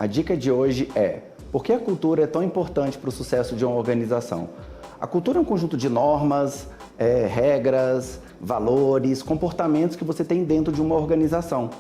A dica de hoje é: por que a cultura é tão importante para o sucesso de uma organização? A cultura é um conjunto de normas, regras, valores, comportamentos que você tem dentro de uma organização.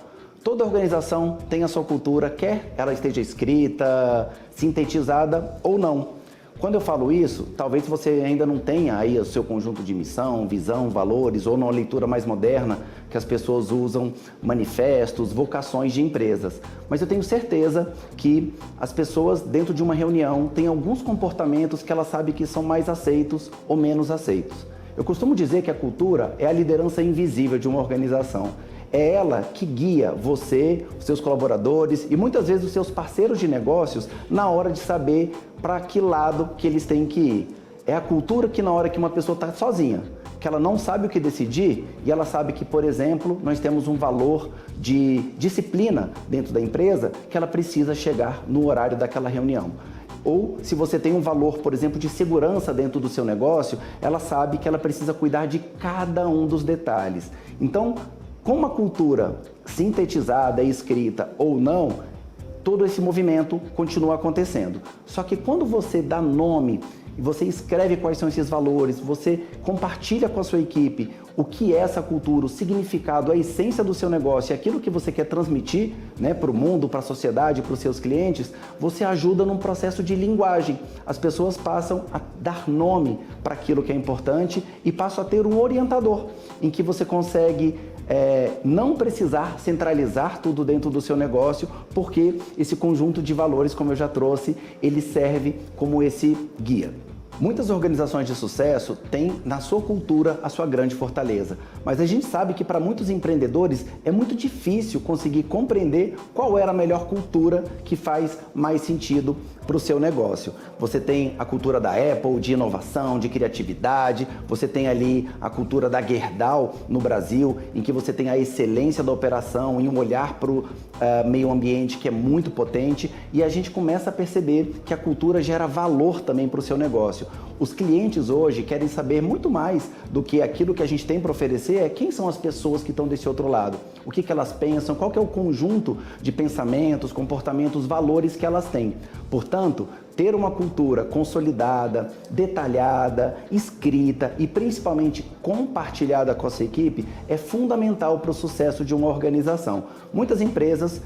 Toda organização tem a sua cultura, quer ela esteja escrita, sintetizada ou não. Quando eu falo isso, talvez você ainda não tenha aí o seu conjunto de missão, visão, valores, ou numa leitura mais moderna, que as pessoas usam manifestos, vocações de empresas. Mas eu tenho certeza que as pessoas, dentro de uma reunião, têm alguns comportamentos que elas sabem que são mais aceitos ou menos aceitos. Eu costumo dizer que a cultura é a liderança invisível de uma organização. É ela que guia você, os seus colaboradores e muitas vezes os seus parceiros de negócios na hora de saber para que lado que eles têm que ir. É a cultura que na hora que uma pessoa está sozinha, que ela não sabe o que decidir e ela sabe que, por exemplo, nós temos um valor de disciplina dentro da empresa que ela precisa chegar no horário daquela reunião. Ou se você tem um valor, por exemplo, de segurança dentro do seu negócio, ela sabe que ela precisa cuidar de cada um dos detalhes. Então, com uma cultura sintetizada, escrita ou não, todo esse movimento continua acontecendo. Só que quando você dá nome e você escreve quais são esses valores, você compartilha com a sua equipe o que é essa cultura, o significado, a essência do seu negócio e aquilo que você quer transmitir, para o mundo, para a sociedade, para os seus clientes, você ajuda num processo de linguagem. As pessoas passam a dar nome para aquilo que é importante e passam a ter um orientador em que você consegue não precisar centralizar tudo dentro do seu negócio, porque esse conjunto de valores, como eu já trouxe, ele serve como esse guia. Muitas organizações de sucesso têm na sua cultura a sua grande fortaleza, mas a gente sabe que para muitos empreendedores é muito difícil conseguir compreender qual era a melhor cultura que faz mais sentido para o seu negócio. Você tem a cultura da Apple de inovação, de criatividade, você tem ali a cultura da Gerdau no Brasil, em que você tem a excelência da operação e um olhar para o meio ambiente que é muito potente, e a gente começa a perceber que a cultura gera valor também para o seu negócio. Os clientes hoje querem saber muito mais do que aquilo que a gente tem para oferecer, quem são as pessoas que estão desse outro lado, o que elas pensam, qual que é o conjunto de pensamentos, comportamentos, valores que elas têm. Portanto, ter uma cultura consolidada, detalhada, escrita e principalmente compartilhada com a sua equipe é fundamental para o sucesso de uma organização. Muitas empresas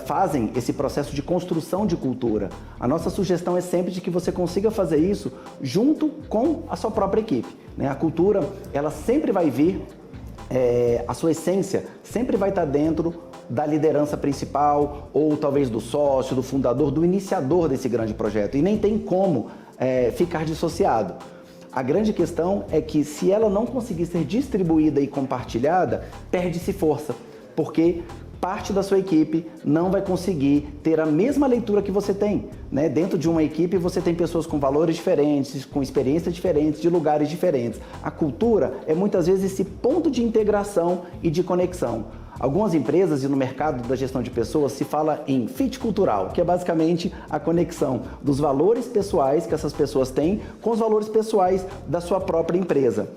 fazem esse processo de construção de cultura. A nossa sugestão é sempre de que você consiga fazer isso junto com a sua própria equipe. A cultura, ela sempre vai vir, a sua essência sempre vai estar dentro da liderança principal ou talvez do sócio, do fundador, do iniciador desse grande projeto, e nem tem como ficar dissociado. A grande questão é que se ela não conseguir ser distribuída e compartilhada, perde-se força, porque parte da sua equipe não vai conseguir ter a mesma leitura que você tem. Dentro de uma equipe você tem pessoas com valores diferentes, com experiências diferentes, de lugares diferentes. A cultura é muitas vezes esse ponto de integração e de conexão. Algumas empresas e no mercado da gestão de pessoas se fala em fit cultural, que é basicamente a conexão dos valores pessoais que essas pessoas têm com os valores pessoais da sua própria empresa.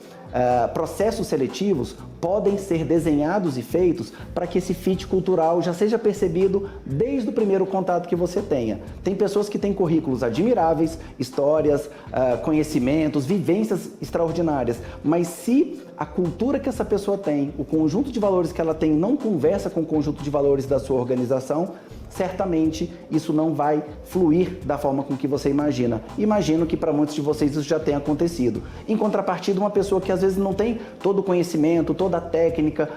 Processos seletivos podem ser desenhados e feitos para que esse fit cultural já seja percebido desde o primeiro contato que você tenha. Tem pessoas que têm currículos admiráveis, histórias, conhecimentos, vivências extraordinárias, mas se a cultura que essa pessoa tem, o conjunto de valores que ela tem não conversa com o conjunto de valores da sua organização, certamente isso não vai fluir da forma com que você imagina. Imagino que para muitos de vocês isso já tenha acontecido. Em contrapartida, uma pessoa que às vezes não tem todo o conhecimento, toda a técnica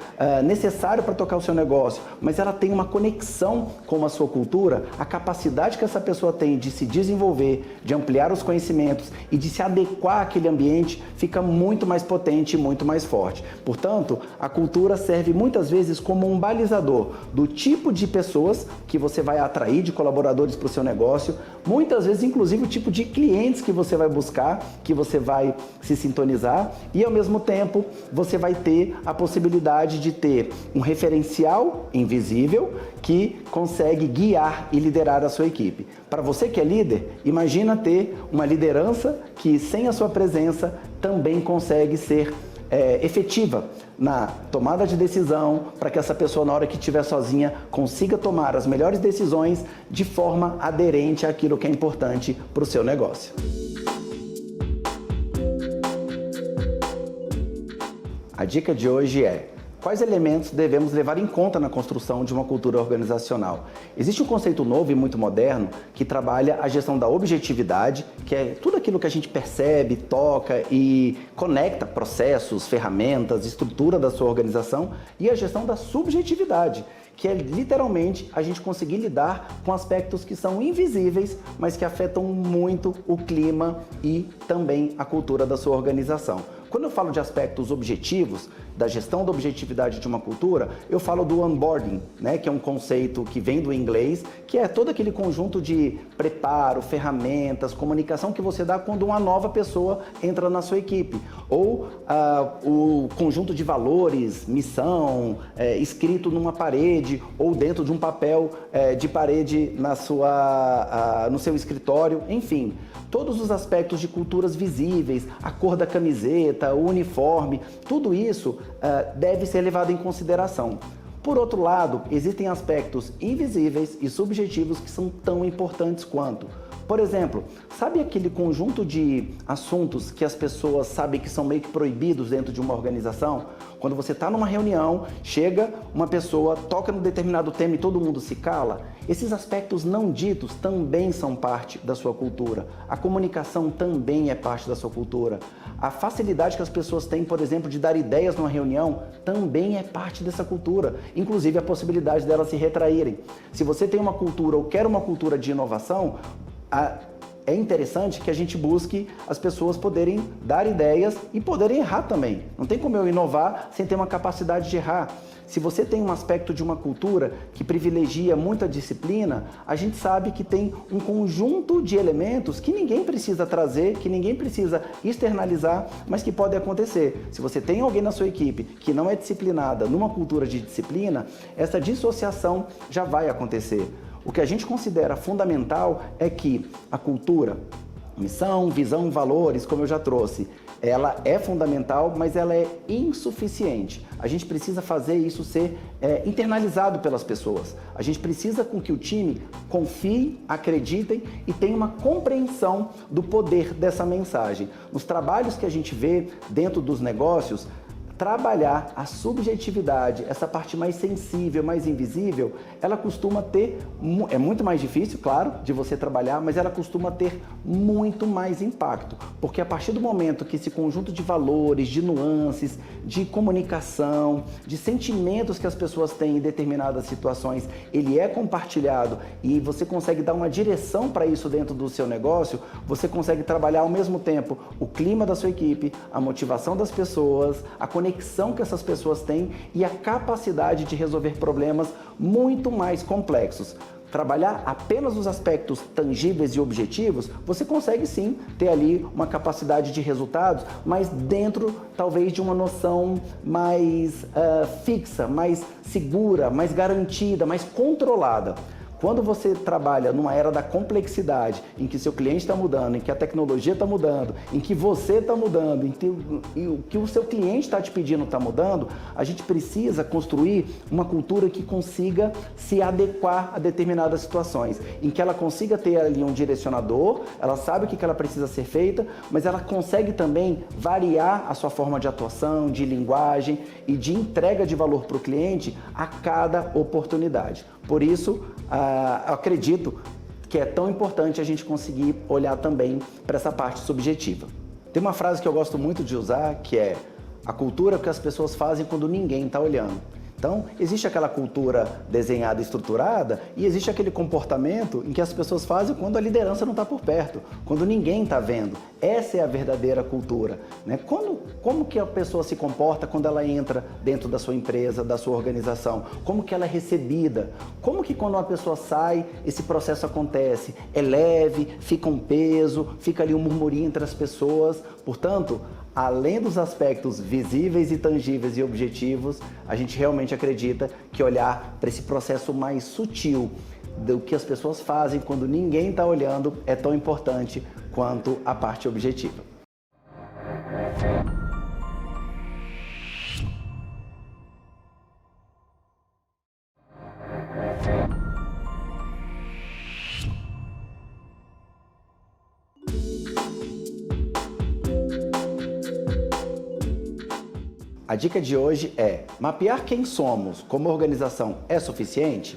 necessária para tocar o seu negócio, mas ela tem uma conexão com a sua cultura, a capacidade que essa pessoa tem de se desenvolver, de ampliar os conhecimentos e de se adequar àquele ambiente, fica muito mais potente e muito mais forte. Portanto, a cultura serve muitas vezes como um balizador do tipo de pessoas que você vai atrair, de colaboradores para o seu negócio, muitas vezes inclusive o tipo de clientes que você vai buscar, que você vai se sintonizar, e ao mesmo tempo você vai ter a possibilidade de ter um referencial invisível que consegue guiar e liderar a sua equipe. Para você que é líder, imagina ter uma liderança que sem a sua presença também consegue ser efetiva na tomada de decisão, para que essa pessoa, na hora que estiver sozinha, consiga tomar as melhores decisões de forma aderente àquilo que é importante para o seu negócio. A dica de hoje é: quais elementos devemos levar em conta na construção de uma cultura organizacional? Existe um conceito novo e muito moderno que trabalha a gestão da objetividade, que é tudo aquilo que a gente percebe, toca e conecta processos, ferramentas, estrutura da sua organização, e a gestão da subjetividade, que é literalmente a gente conseguir lidar com aspectos que são invisíveis, mas que afetam muito o clima e também a cultura da sua organização. Quando eu falo de aspectos objetivos, da gestão da objetividade de uma cultura, eu falo do onboarding, né, que é um conceito que vem do inglês, que é todo aquele conjunto de preparo, ferramentas, comunicação que você dá quando uma nova pessoa entra na sua equipe. Ou o conjunto de valores, missão, escrito numa parede ou dentro de um papel de parede no seu escritório, enfim. Todos os aspectos de culturas visíveis, a cor da camiseta, o uniforme, tudo isso deve ser levado em consideração. Por outro lado, existem aspectos invisíveis e subjetivos que são tão importantes quanto. Por exemplo, sabe aquele conjunto de assuntos que as pessoas sabem que são meio que proibidos dentro de uma organização? Quando você está numa reunião, chega uma pessoa, toca num determinado tema e todo mundo se cala. Esses aspectos não ditos também são parte da sua cultura. A comunicação também é parte da sua cultura. A facilidade que as pessoas têm, por exemplo, de dar ideias numa reunião, também é parte dessa cultura. Inclusive a possibilidade delas se retraírem. Se você tem uma cultura ou quer uma cultura de inovação, é interessante que a gente busque as pessoas poderem dar ideias e poderem errar também. Não tem como eu inovar sem ter uma capacidade de errar. Se você tem um aspecto de uma cultura que privilegia muita disciplina, a gente sabe que tem um conjunto de elementos que ninguém precisa trazer, que ninguém precisa externalizar, mas que pode acontecer. Se você tem alguém na sua equipe que não é disciplinada numa cultura de disciplina, essa dissociação já vai acontecer. O que a gente considera fundamental é que a cultura, missão, visão, valores, como eu já trouxe, ela é fundamental, mas ela é insuficiente. A gente precisa fazer isso ser internalizado pelas pessoas. A gente precisa com que o time confie, acreditem e tenha uma compreensão do poder dessa mensagem. Nos trabalhos que a gente vê dentro dos negócios, trabalhar a subjetividade, essa parte mais sensível, mais invisível, ela costuma ter, é muito mais difícil, claro, de você trabalhar, mas ela costuma ter muito mais impacto, porque a partir do momento que esse conjunto de valores, de nuances, de comunicação, de sentimentos que as pessoas têm em determinadas situações, ele é compartilhado e você consegue dar uma direção para isso dentro do seu negócio, você consegue trabalhar ao mesmo tempo o clima da sua equipe, a motivação das pessoas, a conexão que essas pessoas têm e a capacidade de resolver problemas muito mais complexos. Trabalhar apenas os aspectos tangíveis e objetivos, você consegue sim ter ali uma capacidade de resultados, mas dentro talvez de uma noção mais fixa, mais segura, mais garantida, mais controlada. Quando você trabalha numa era da complexidade, em que seu cliente está mudando, em que a tecnologia está mudando, em que você está mudando, em que o seu cliente está te pedindo está mudando, a gente precisa construir uma cultura que consiga se adequar a determinadas situações, em que ela consiga ter ali um direcionador, ela sabe o que ela precisa ser feita, mas ela consegue também variar a sua forma de atuação, de linguagem e de entrega de valor para o cliente a cada oportunidade. Por isso, eu acredito que é tão importante a gente conseguir olhar também para essa parte subjetiva. Tem uma frase que eu gosto muito de usar, que é: a cultura é o que as pessoas fazem quando ninguém está olhando. Então, existe aquela cultura desenhada e estruturada e existe aquele comportamento em que as pessoas fazem quando a liderança não está por perto, quando ninguém está vendo. Essa é a verdadeira cultura, né? Como que a pessoa se comporta quando ela entra dentro da sua empresa, da sua organização? Como que ela é recebida? Como que quando uma pessoa sai, esse processo acontece? É leve, fica um peso, fica ali um murmurinho entre as pessoas. Portanto, além dos aspectos visíveis e tangíveis e objetivos, a gente realmente acredita que olhar para esse processo mais sutil do que as pessoas fazem quando ninguém está olhando é tão importante quanto a parte objetiva. A dica de hoje é: mapear quem somos como organização é suficiente?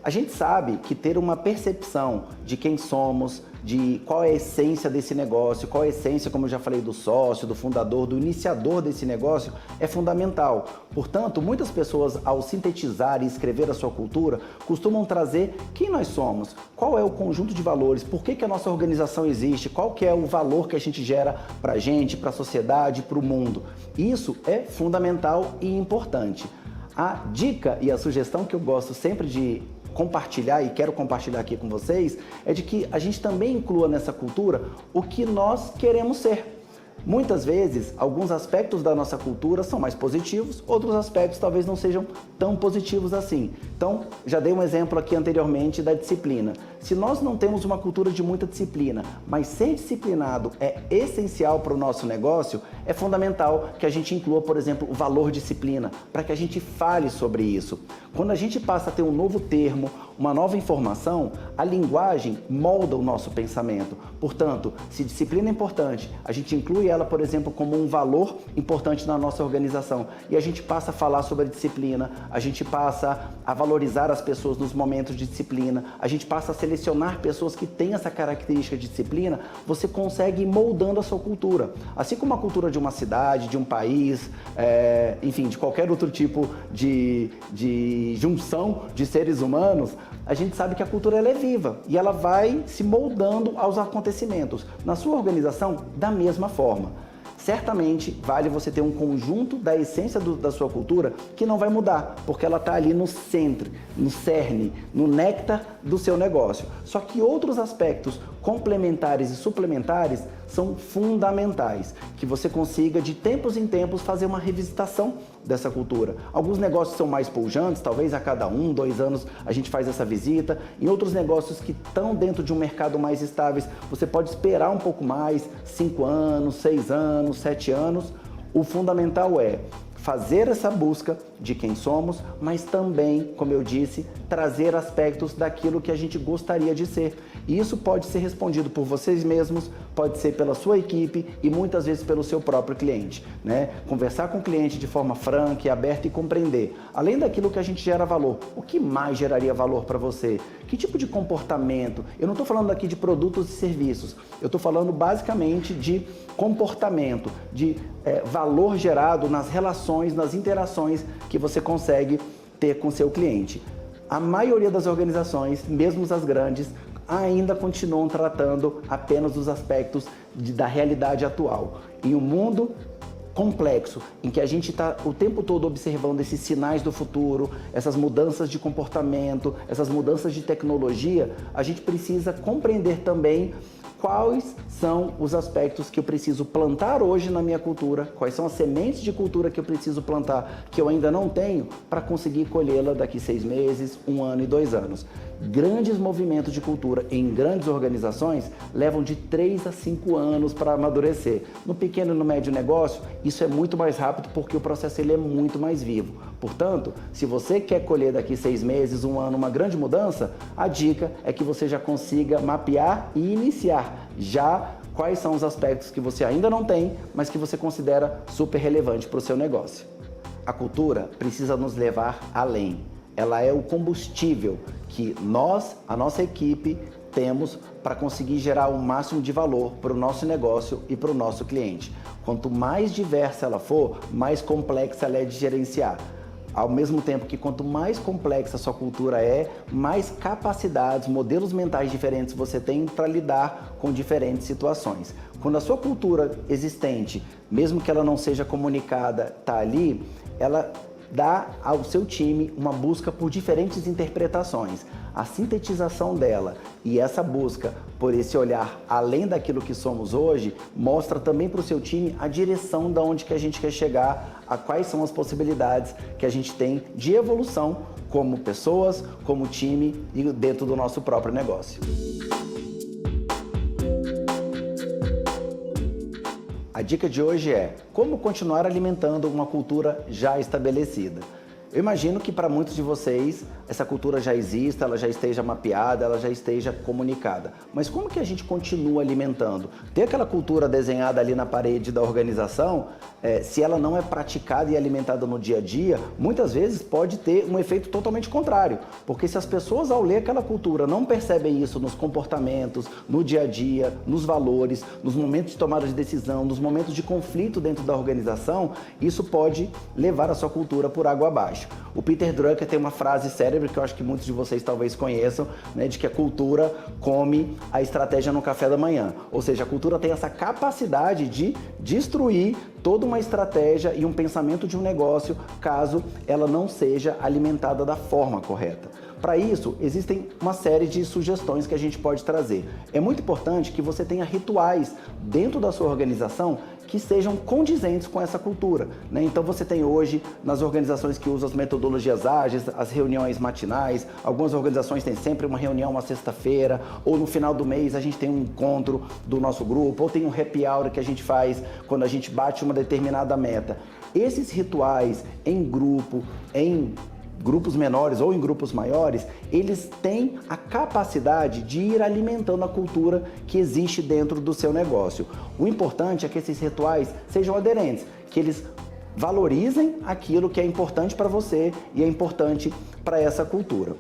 A gente sabe que ter uma percepção de quem somos, de qual é a essência desse negócio, qual é a essência, como eu já falei, do sócio, do fundador, do iniciador desse negócio, é fundamental. Portanto, muitas pessoas, ao sintetizar e escrever a sua cultura, costumam trazer quem nós somos, qual é o conjunto de valores, por que a nossa organização existe, qual que é o valor que a gente gera para a gente, para a sociedade, para o mundo. Isso é fundamental e importante. A dica e a sugestão que eu gosto sempre de compartilhar e quero compartilhar aqui com vocês é de que a gente também inclua nessa cultura o que nós queremos ser. Muitas vezes, alguns aspectos da nossa cultura são mais positivos, outros aspectos talvez não sejam tão positivos assim. Então, já dei um exemplo aqui anteriormente da disciplina. Se nós não temos uma cultura de muita disciplina, mas ser disciplinado é essencial para o nosso negócio, é fundamental que a gente inclua, por exemplo, o valor disciplina, para que a gente fale sobre isso. Quando a gente passa a ter um novo termo, uma nova informação, a linguagem molda o nosso pensamento. Portanto, se disciplina é importante, a gente inclui ela, por exemplo, como um valor importante na nossa organização e a gente passa a falar sobre a disciplina, a gente passa a valorizar as pessoas nos momentos de disciplina, a gente passa a selecionar pessoas que têm essa característica de disciplina, você consegue ir moldando a sua cultura. Assim como a cultura de uma cidade, de um país, enfim, de qualquer outro tipo de junção de seres humanos, a gente sabe que a cultura ela é viva e ela vai se moldando aos acontecimentos. Na sua organização, da mesma forma. Certamente vale você ter um conjunto da essência da sua cultura que não vai mudar, porque ela está ali no centro, no cerne, no néctar do seu negócio. Só que outros aspectos complementares e suplementares são fundamentais, que você consiga de tempos em tempos fazer uma revisitação dessa cultura. Alguns negócios são mais pujantes, talvez a cada 1, 2 anos a gente faz essa visita. Em outros negócios que estão dentro de um mercado mais estáveis, você pode esperar um pouco mais, 5 anos, 6 anos, 7 anos. O fundamental é fazer essa busca de quem somos, mas também, como eu disse, trazer aspectos daquilo que a gente gostaria de ser. E isso pode ser respondido por vocês mesmos, pode ser pela sua equipe e muitas vezes pelo seu próprio cliente, né? Conversar com o cliente de forma franca e aberta e compreender, além daquilo que a gente gera valor, o que mais geraria valor para você? Que tipo de comportamento? Eu não estou falando aqui de produtos e serviços, eu estou falando basicamente de comportamento, de valor gerado nas relações, nas interações que você consegue ter com seu cliente. A maioria das organizações, mesmo as grandes, ainda continuam tratando apenas dos aspectos da realidade atual. Em um mundo complexo, em que a gente está o tempo todo observando esses sinais do futuro, essas mudanças de comportamento, essas mudanças de tecnologia, a gente precisa compreender também quais são os aspectos que eu preciso plantar hoje na minha cultura, quais são as sementes de cultura que eu preciso plantar, que eu ainda não tenho, para conseguir colhê-la daqui 6 meses, 1 ano e 2 anos. Grandes movimentos de cultura em grandes organizações levam de 3 a 5 anos para amadurecer. No pequeno e no médio negócio, isso é muito mais rápido porque o processo ele é muito mais vivo. Portanto, se você quer colher daqui 6 meses, 1 ano, uma grande mudança, a dica é que você já consiga mapear e iniciar já quais são os aspectos que você ainda não tem, mas que você considera super relevante para o seu negócio. A cultura precisa nos levar além. Ela é o combustível que nós, a nossa equipe, temos para conseguir gerar o máximo de valor para o nosso negócio e para o nosso cliente. Quanto mais diversa ela for, mais complexa ela é de gerenciar. Ao mesmo tempo que quanto mais complexa a sua cultura é, mais capacidades, modelos mentais diferentes você tem para lidar com diferentes situações. Quando a sua cultura existente, mesmo que ela não seja comunicada, está ali, ela dá ao seu time uma busca por diferentes interpretações. A sintetização dela e essa busca por esse olhar além daquilo que somos hoje, mostra também para o seu time a direção de onde que a gente quer chegar, a quais são as possibilidades que a gente tem de evolução como pessoas, como time e dentro do nosso próprio negócio. A dica de hoje é como continuar alimentando uma cultura já estabelecida. Eu imagino que para muitos de vocês essa cultura já exista, ela já esteja mapeada, ela já esteja comunicada. Mas como que a gente continua alimentando? Ter aquela cultura desenhada ali na parede da organização, se ela não é praticada e alimentada no dia a dia, muitas vezes pode ter um efeito totalmente contrário. Porque se as pessoas ao ler aquela cultura não percebem isso nos comportamentos, no dia a dia, nos valores, nos momentos de tomada de decisão, nos momentos de conflito dentro da organização, isso pode levar a sua cultura por água abaixo. O Peter Drucker tem uma frase célebre que eu acho que muitos de vocês talvez conheçam, né, de que a cultura come a estratégia no café da manhã. Ou seja, a cultura tem essa capacidade de destruir toda uma estratégia e um pensamento de um negócio caso ela não seja alimentada da forma correta. Para isso, existem uma série de sugestões que a gente pode trazer. É muito importante que você tenha rituais dentro da sua organização que sejam condizentes com essa cultura, né? Então você tem hoje, nas organizações que usam as metodologias ágeis, as reuniões matinais, algumas organizações têm sempre uma reunião uma sexta-feira, ou no final do mês a gente tem um encontro do nosso grupo, ou tem um happy hour que a gente faz quando a gente bate uma determinada meta. Esses rituais em grupo, em grupos menores ou em grupos maiores, eles têm a capacidade de ir alimentando a cultura que existe dentro do seu negócio. O importante é que esses rituais sejam aderentes, que eles valorizem aquilo que é importante para você e é importante para essa cultura.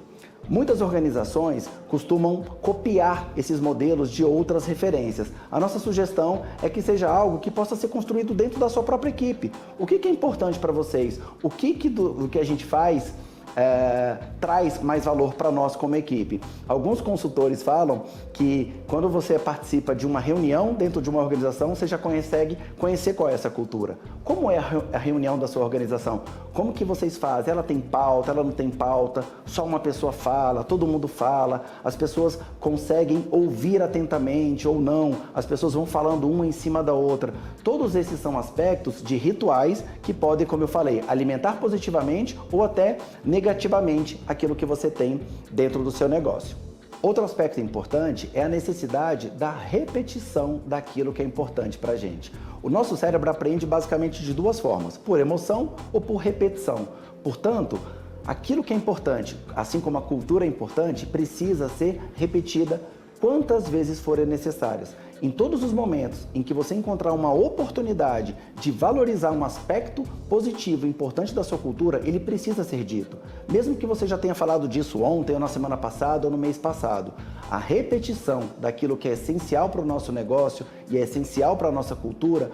Muitas organizações costumam copiar esses modelos de outras referências. A nossa sugestão é que seja algo que possa ser construído dentro da sua própria equipe. O que é importante para vocês? O que do que a gente faz traz mais valor para nós como equipe? Alguns consultores falam que quando você participa de uma reunião dentro de uma organização, você já consegue conhecer qual é essa cultura. Como é a reunião da sua organização? Como que vocês fazem? Ela tem pauta, ela não tem pauta? Só uma pessoa fala, todo mundo fala? As pessoas conseguem ouvir atentamente ou não? As pessoas vão falando uma em cima da outra? Todos esses são aspectos de rituais que podem, como eu falei, alimentar positivamente ou até negativamente aquilo que você tem dentro do seu negócio. Outro aspecto importante é a necessidade da repetição daquilo que é importante para a gente. O nosso cérebro aprende basicamente de duas formas, por emoção ou por repetição. Portanto, aquilo que é importante, assim como a cultura é importante, precisa ser repetida quantas vezes forem necessárias. Em todos os momentos em que você encontrar uma oportunidade de valorizar um aspecto positivo e importante da sua cultura, ele precisa ser dito. Mesmo que você já tenha falado disso ontem, ou na semana passada, ou no mês passado. A repetição daquilo que é essencial para o nosso negócio e é essencial para a nossa cultura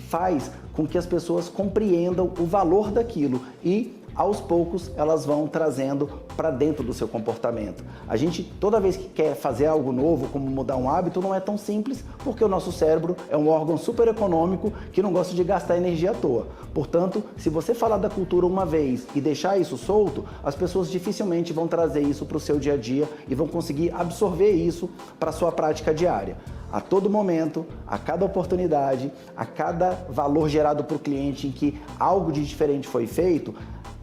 faz com que as pessoas compreendam o valor daquilo e aos poucos elas vão trazendo para dentro do seu comportamento. A gente, toda vez que quer fazer algo novo, como mudar um hábito, não é tão simples, porque o nosso cérebro é um órgão super econômico que não gosta de gastar energia à toa. Portanto, se você falar da cultura uma vez e deixar isso solto, as pessoas dificilmente vão trazer isso para o seu dia a dia e vão conseguir absorver isso para a sua prática diária. A todo momento, a cada oportunidade, a cada valor gerado para o cliente em que algo de diferente foi feito,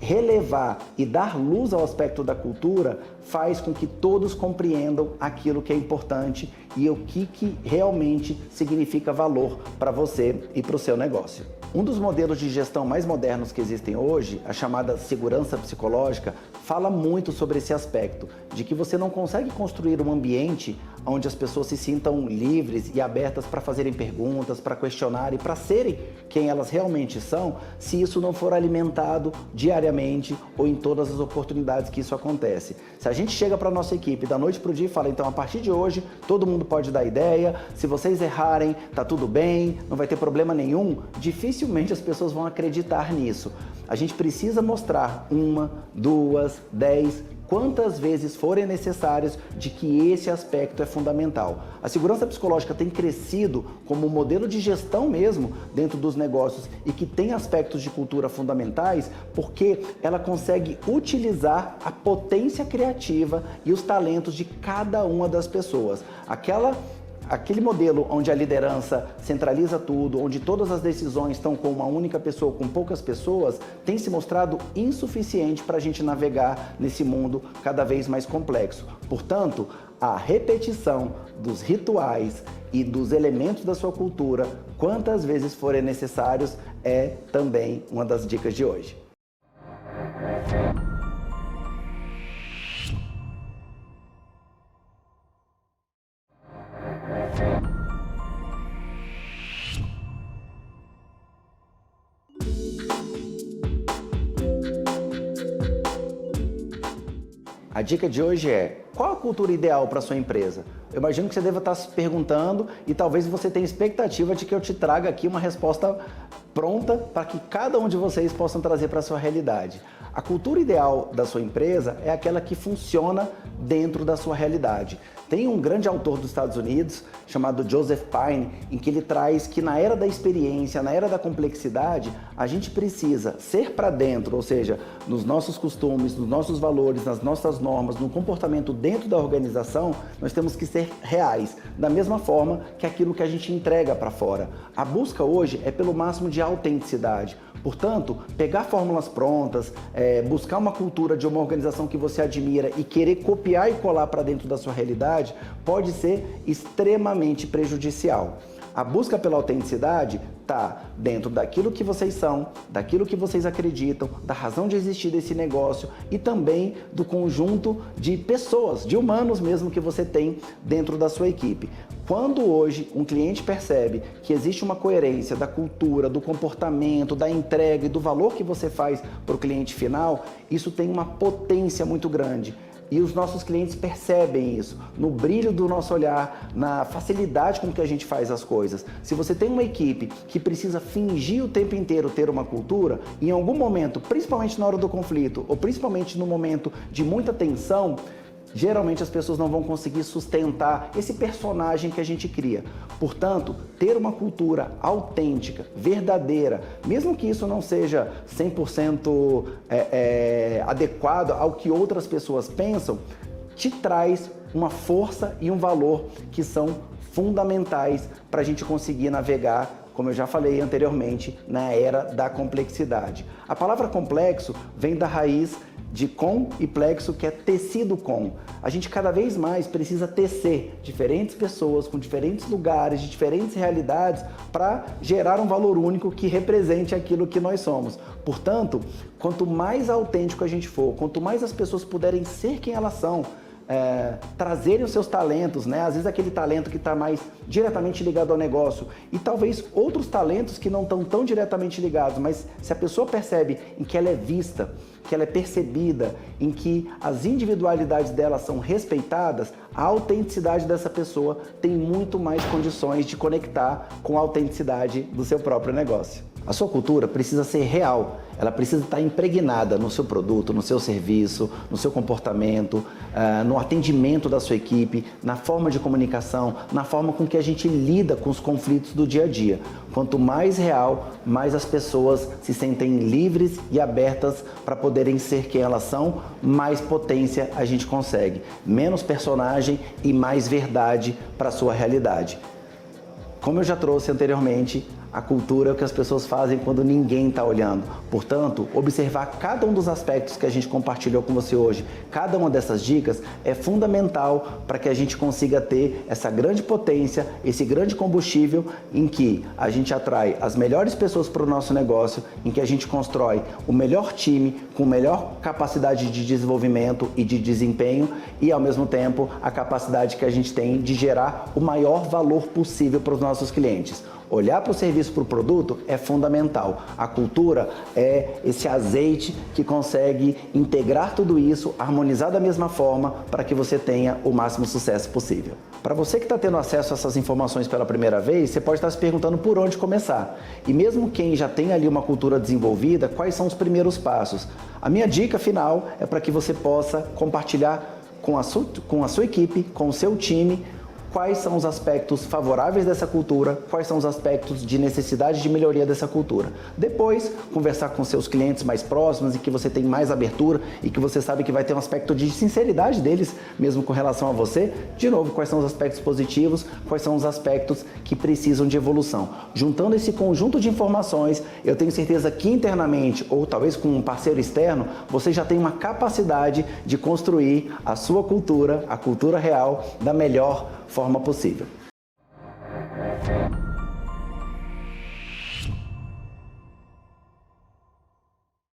relevar e dar luz ao aspecto da cultura faz com que todos compreendam aquilo que é importante e o que realmente significa valor para você e para o seu negócio. Um dos modelos de gestão mais modernos que existem hoje, a chamada segurança psicológica, fala muito sobre esse aspecto, de que você não consegue construir um ambiente onde as pessoas se sintam livres e abertas para fazerem perguntas, para questionarem, para serem quem elas realmente são, se isso não for alimentado diariamente ou em todas as oportunidades que isso acontece. Se a gente chega para a nossa equipe da noite para o dia e fala, então a partir de hoje todo mundo pode dar ideia, se vocês errarem, tá tudo bem, não vai ter problema nenhum, dificilmente as pessoas vão acreditar nisso. A gente precisa mostrar 1, 2, 10, quantas vezes forem necessárias de que esse aspecto é fundamental. A segurança psicológica tem crescido como um modelo de gestão mesmo dentro dos negócios e que tem aspectos de cultura fundamentais porque ela consegue utilizar a potência criativa e os talentos de cada uma das pessoas. Aquele modelo onde a liderança centraliza tudo, onde todas as decisões estão com uma única pessoa, com poucas pessoas, tem se mostrado insuficiente para a gente navegar nesse mundo cada vez mais complexo. Portanto, a repetição dos rituais e dos elementos da sua cultura, quantas vezes forem necessários, é também uma das dicas de hoje. A dica de hoje é: qual a cultura ideal para a sua empresa? Eu imagino que você deva estar se perguntando e talvez você tenha expectativa de que eu te traga aqui uma resposta pronta para que cada um de vocês possam trazer para a sua realidade. A cultura ideal da sua empresa é aquela que funciona dentro da sua realidade. Tem um grande autor dos Estados Unidos chamado Joseph Pine, em que ele traz que na era da experiência, na era da complexidade, a gente precisa ser para dentro, ou seja, nos nossos costumes, nos nossos valores, nas nossas normas, no comportamento dentro da organização, nós temos que ser reais, da mesma forma que aquilo que a gente entrega para fora. A busca hoje é pelo máximo de autenticidade. Portanto, pegar fórmulas prontas, buscar uma cultura de uma organização que você admira e querer copiar e colar para dentro da sua realidade pode ser extremamente prejudicial. A busca pela autenticidade está dentro daquilo que vocês são, daquilo que vocês acreditam, da razão de existir desse negócio e também do conjunto de pessoas, de humanos mesmo que você tem dentro da sua equipe. Quando hoje um cliente percebe que existe uma coerência da cultura, do comportamento, da entrega e do valor que você faz para o cliente final, isso tem uma potência muito grande. E os nossos clientes percebem isso, no brilho do nosso olhar, na facilidade com que a gente faz as coisas. Se você tem uma equipe que precisa fingir o tempo inteiro ter uma cultura, em algum momento, principalmente na hora do conflito, ou principalmente no momento de muita tensão, geralmente as pessoas não vão conseguir sustentar esse personagem que a gente cria. Portanto, ter uma cultura autêntica, verdadeira, mesmo que isso não seja 100% adequado ao que outras pessoas pensam, te traz uma força e um valor que são fundamentais para a gente conseguir navegar, como eu já falei anteriormente, na era da complexidade. A palavra complexo vem da raiz de com e plexo, que é tecido com. A gente cada vez mais precisa tecer diferentes pessoas com diferentes lugares, de diferentes realidades, para gerar um valor único que represente aquilo que nós somos. Portanto, quanto mais autêntico a gente for, quanto mais as pessoas puderem ser quem elas são, trazerem os seus talentos, né? Às vezes aquele talento que está mais diretamente ligado ao negócio e talvez outros talentos que não estão tão diretamente ligados, mas se a pessoa percebe em que ela é vista, que ela é percebida, em que as individualidades dela são respeitadas, a autenticidade dessa pessoa tem muito mais condições de conectar com a autenticidade do seu próprio negócio. A sua cultura precisa ser real, ela precisa estar impregnada no seu produto, no seu serviço, no seu comportamento, no atendimento da sua equipe, na forma de comunicação, na forma com que a gente lida com os conflitos do dia a dia. Quanto mais real, mais as pessoas se sentem livres e abertas para poderem ser quem elas são, mais potência a gente consegue, menos personagem e mais verdade para a sua realidade. Como eu já trouxe anteriormente, a cultura é o que as pessoas fazem quando ninguém está olhando. Portanto, observar cada um dos aspectos que a gente compartilhou com você hoje, cada uma dessas dicas é fundamental para que a gente consiga ter essa grande potência, esse grande combustível em que a gente atrai as melhores pessoas para o nosso negócio, em que a gente constrói o melhor time com melhor capacidade de desenvolvimento e de desempenho e, ao mesmo tempo, a capacidade que a gente tem de gerar o maior valor possível para os nossos clientes. Olhar para o serviço, para o produto é fundamental. A cultura é esse azeite que consegue integrar tudo isso, harmonizar da mesma forma para que você tenha o máximo sucesso possível. Para você que está tendo acesso a essas informações pela primeira vez, você pode estar se perguntando por onde começar. E mesmo quem já tem ali uma cultura desenvolvida, quais são os primeiros passos? A minha dica final é para que você possa compartilhar com a sua equipe, com o seu time, quais são os aspectos favoráveis dessa cultura, quais são os aspectos de necessidade de melhoria dessa cultura. Depois, conversar com seus clientes mais próximos e que você tem mais abertura e que você sabe que vai ter um aspecto de sinceridade deles, mesmo com relação a você. De novo, quais são os aspectos positivos, quais são os aspectos que precisam de evolução. Juntando esse conjunto de informações, eu tenho certeza que internamente, ou talvez com um parceiro externo, você já tem uma capacidade de construir a sua cultura, a cultura real, da melhor forma possível.